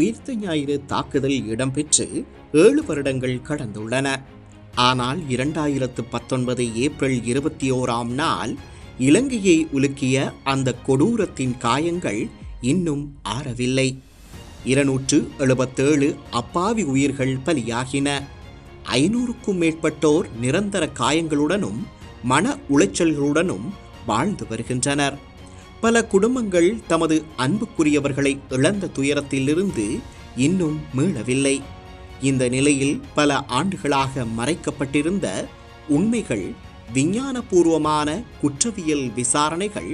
உயிர்த்த ஞாயிறு தாக்குதல் இடம்பெற்று 7 வருடங்கள் கடந்துள்ளன. ஆனால் 2019 ஏப்ரல் 21ஆம் நாள் இலங்கையை உலுக்கிய அந்த கொடூரத்தின் காயங்கள் இன்னும் ஆறவில்லை. 277 அப்பாவி உயிர்கள் பலியாகின. 500க்கும் மேற்பட்டோர் நிரந்தர காயங்களுடனும் மன உளைச்சல்களுடனும் வாழ்ந்து வருகின்றனர். பல குடும்பங்கள் தமது அன்புக்குரியவர்களை இழந்த துயரத்திலிருந்து இன்னும் மீளவில்லை. இந்த நிலையில் பல ஆண்டுகளாக மறைக்கப்பட்டிருந்த உண்மைகள், விஞ்ஞானபூர்வமான குற்றவியல் விசாரணைகள்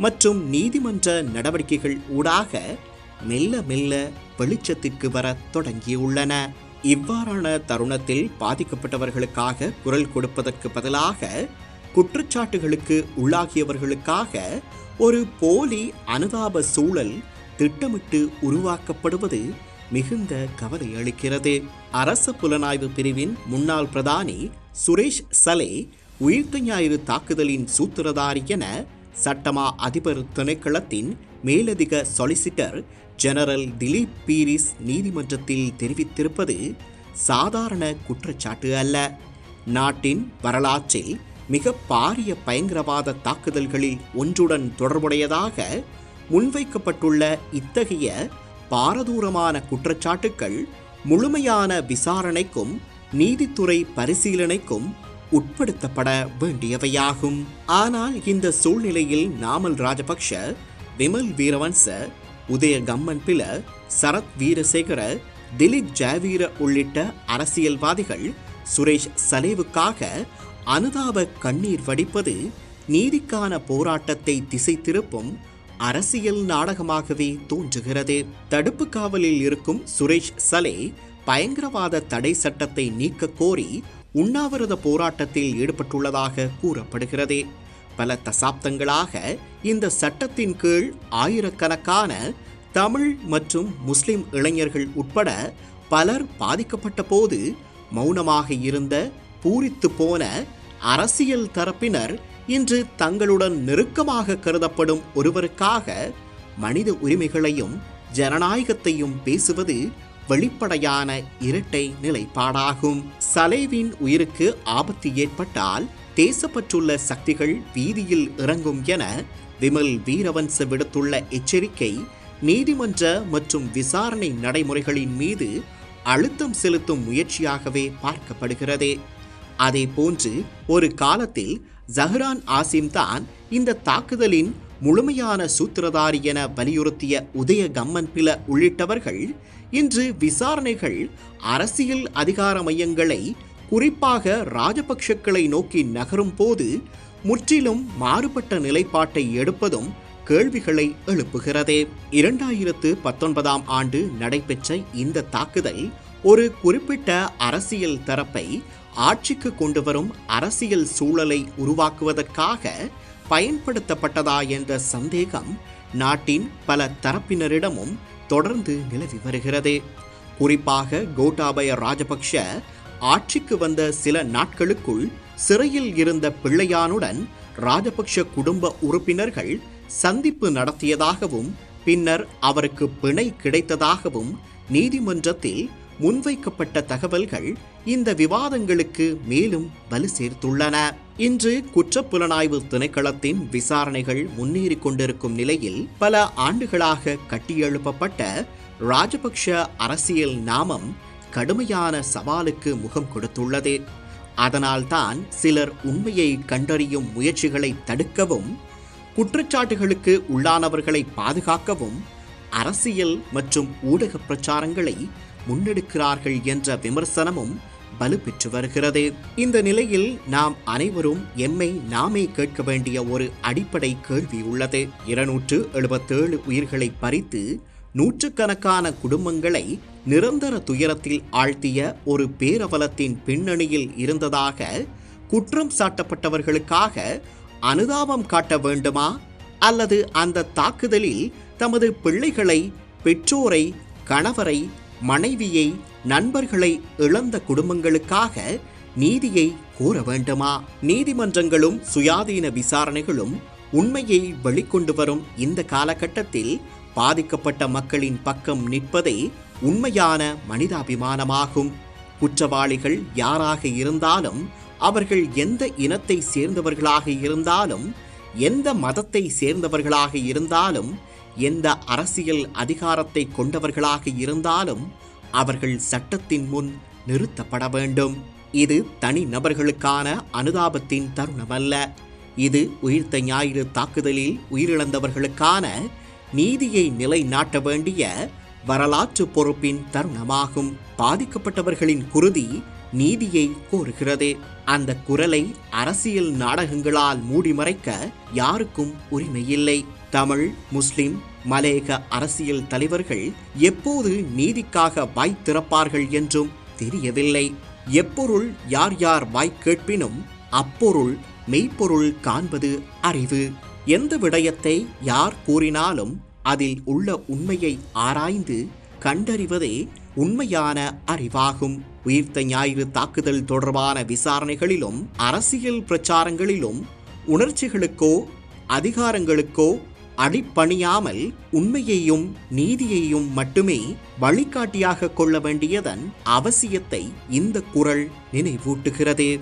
மற்றும் நீதிமன்ற நடவடிக்கைகள் ஊடாக மெல்ல மெல்ல வெளிச்சத்திற்கு வர தொடங்கியுள்ளன. இவ்வாறான தருணத்தில் பாதிக்கப்பட்டவர்களுக்காக குரல் கொடுப்பதற்கு பதிலாக குற்றச்சாட்டுகளுக்கு உள்ளாகியவர்களுக்காக ஒரு போலி அனுதாப சூழல் திட்டமிட்டு உருவாக்கப்படுவது மிகுந்த கவலை அளிக்கிறது. அரச புலனாய்வு பிரிவின் முன்னாள் பிரதானி சுரேஷ் சலே உயிர்த்த ஞாயிறு தாக்குதலின் சூத்திரதாரி என சட்டமா அதிபர் திணைக்களத்தின் மேலதிக சொலிசிட்டர் ஜெனரல் திலீப் பீரிஸ் நீதிமன்றத்தில் தெரிவித்திருப்பது சாதாரண குற்றச்சாட்டு அல்ல. நாட்டின் வரலாற்றில் மிக பாரிய பயங்கரவாத தாக்குதல்களில் ஒன்றுடன் தொடர்புடையதாக முன்வைக்கப்பட்டுள்ள இத்தகைய பாரதூரமான குற்றச்சாட்டுக்கள் முழுமையான விசாரணைக்கும் நீதித்துறை பரிசீலனைக்கும் உட்படுத்தப்பட வேண்டியவையாகும். ஆனால் இந்த சூழ்நிலையில் நாமல் ராஜபக்ஷ, விமல் வீரவன்ச, உதய கம்மன்பில, சரத் வீரசேகர, திலீப் ஜாவீர உள்ளிட்ட அரசியல்வாதிகள் சுரேஷ் சலேவுக்காக அனுதாப கண்ணீர் வடிப்பது நீதிக்கான போராட்டத்தை திசை திருப்பும் அரசியல் நாடகமாகவே தோன்றுகிறது. தடுப்பு காவலில் இருக்கும் சுரேஷ் சலே பயங்கரவாத தடை சட்டத்தை நீக்க கோரி உண்ணாவிரத போராட்டத்தில் ஈடுபட்டுள்ளதாக கூறப்படுகிறது. பல தசாப்தங்களாக இந்த சட்டத்தின் கீழ் ஆயிரக்கணக்கான தமிழ் மற்றும் முஸ்லிம் இளைஞர்கள் உட்பட பலர் பாதிக்கப்பட்ட போது மௌனமாக இருந்த பூரித்து போன அரசியல் தரப்பினர் இன்று தங்களுடன் நெருக்கமாக கருதப்படும் ஒருவருக்காக மனித உரிமைகளையும் ஜனநாயகத்தையும் பேசுவது வெளிப்படையான இரட்டை நிலைப்பாடாகும். சலேவின் உயிருக்கு ஆபத்து ஏற்பட்டால் தேசப்பற்றுள்ள சக்திகள் வீதியில் இறங்கும் என விமல் வீரவன்ச விடுத்துள்ள எச்சரிக்கை நீதிமன்ற மற்றும் விசாரணை நடைமுறைகளின் மீது அழுத்தம் செலுத்தும் முயற்சியாகவே பார்க்கப்படுகிறது. அதே போன்று ஒரு காலத்தில் ஜஹ்ரான் ஆசிம் தான் இந்த தாக்குதலின் முழுமையான சூத்திரதாரி என வலியுறுத்திய உதய கம்மன்பில உள்ளிட்டவர்கள் இன்று விசாரணைகள் அரசியல் அதிகார மையங்களை, குறிப்பாக ராஜபக்ஷக்களை நோக்கி நகரும் போது முற்றிலும் மாறுபட்ட நிலைப்பாட்டை எடுப்பதும் கேள்விகளை எழுப்புகிறது. 2019ஆம் ஆண்டு நடைபெற்ற இந்த தாக்குதல் ஒரு குறிப்பிட்ட அரசியல் தரப்பை ஆட்சிக்கு கொண்டு வரும் அரசியல் சூழலை உருவாக்குவதற்காக பயன்படுத்தப்பட்டதா என்ற சந்தேகம் நாட்டின் பல தரப்பினரிடமும் தொடர்ந்து நிலவி வருகிறது. குறிப்பாக கோட்டாபய ராஜபக்ஷ ஆட்சிக்கு வந்த சில நாட்களுக்குள் சிறையில் இருந்த பிள்ளையானுடன் ராஜபக்ஷ குடும்ப உறுப்பினர்கள் சந்திப்பு நடத்தியதாகவும் பின்னர் அவருக்கு பிணை கிடைத்ததாகவும் நீதிமன்றத்தில் முன்வைக்கப்பட்ட தகவல்கள் இந்த விவாதங்களுக்கு மேலும் வலு சேர்த்துள்ளன. இன்று குற்றப்புலனாய்வு திணைக்களத்தின் விசாரணைகள் முன்னேறி கொண்டிருக்கும் நிலையில் பல ஆண்டுகளாக கட்டியெழுப்பப்பட்ட ராஜபக்ஷ அரசியல் நாமம் கடுமையான சவாலுக்கு முகம் கொடுத்துள்ளது. அதனால்தான் சிலர் உண்மையை கண்டறியும் முயற்சிகளை தடுக்கவும், குற்றச்சாட்டுகளுக்கு உள்ளானவர்களை பாதுகாக்கவும் அரசியல் மற்றும் ஊடக பிரச்சாரங்களை முன்னெடுக்கிறார்கள் என்ற விமர்சனமும் வலுப்பெற்று வருகிறது. இந்த நிலையில் நாம் அனைவரும் எம்மை நாமே கேட்க வேண்டிய ஒரு அடிப்படை கேள்வி உள்ளது. 277 உயிர்களை பறித்து நூற்றுக்கணக்கான குடும்பங்களை நிரந்தர துயரத்தில் ஆழ்த்திய ஒரு பேரவலத்தின் பின்னணியில் இருந்ததாக குற்றம் சாட்டப்பட்டவர்களுக்காக அனுதாபம் காட்ட வேண்டுமா, அல்லது அந்த தாக்குதலில் தமது பிள்ளைகளை, பெற்றோரை, கணவரை, மனைவியை, நண்பர்களை இழந்த குடும்பங்களுக்காக நீதியை கோர வேண்டுமா? நீதிமன்றங்களும் சுயாதீன விசாரணைகளும் உண்மையை வெளிக்கொண்டு வரும் இந்த காலகட்டத்தில் பாதிக்கப்பட்ட மக்களின் பக்கம் நிற்பதே உண்மையான மனிதாபிமானமாகும். குற்றவாளிகள் யாராக இருந்தாலும், அவர்கள் எந்த இனத்தை சேர்ந்தவர்களாக இருந்தாலும், எந்த மதத்தை சேர்ந்தவர்களாக இருந்தாலும், எந்த அரசியல் அதிகாரத்தை கொண்டவர்களாக இருந்தாலும், அவர்கள் சட்டத்தின் முன் நிறுத்தப்பட வேண்டும். இது தனி நபர்களுக்கான அனுதாபத்தின் தருணமல்ல. இது உயிர்த்த ஞாயிறு தாக்குதலில் உயிரிழந்தவர்களுக்கான நீதியை நிலைநாட்ட வேண்டிய வரலாற்று பொறுப்பின் தருணமாகும். பாதிக்கப்பட்டவர்களின் குருதி நீதியை கோருகிறது. அந்த குரலை அரசியல் நாடகங்களால் மூடிமறைக்க யாருக்கும் உரிமையில்லை. தமிழ், முஸ்லிம், மலேக அரசியல் தலைவர்கள் எப்போது நீதிக்காக வாய் திறப்பார்கள் என்றும் தெரியவில்லை. எப்பொருள் யார் யார் வாய் கேட்பினும் அப்பொருள் மெய்ப்பொருள் காண்பது அறிவு. எந்த விடயத்தை யார் கூறினாலும் அதில் உள்ள உண்மையை ஆராய்ந்து கண்டறிவதே உண்மையான அறிவாகும். உயிர்த்த ஞாயிறு தாக்குதல் தொடர்பான விசாரணைகளிலும் அரசியல் பிரச்சாரங்களிலும் உணர்ச்சிகளுக்கோ அதிகாரங்களுக்கோ அடிப்பணியாமல் உண்மையையும் நீதியையும் மட்டுமே வழிகாட்டியாக கொள்ள வேண்டியதன் அவசியத்தை இந்த குறள் நினைவூட்டுகிறது.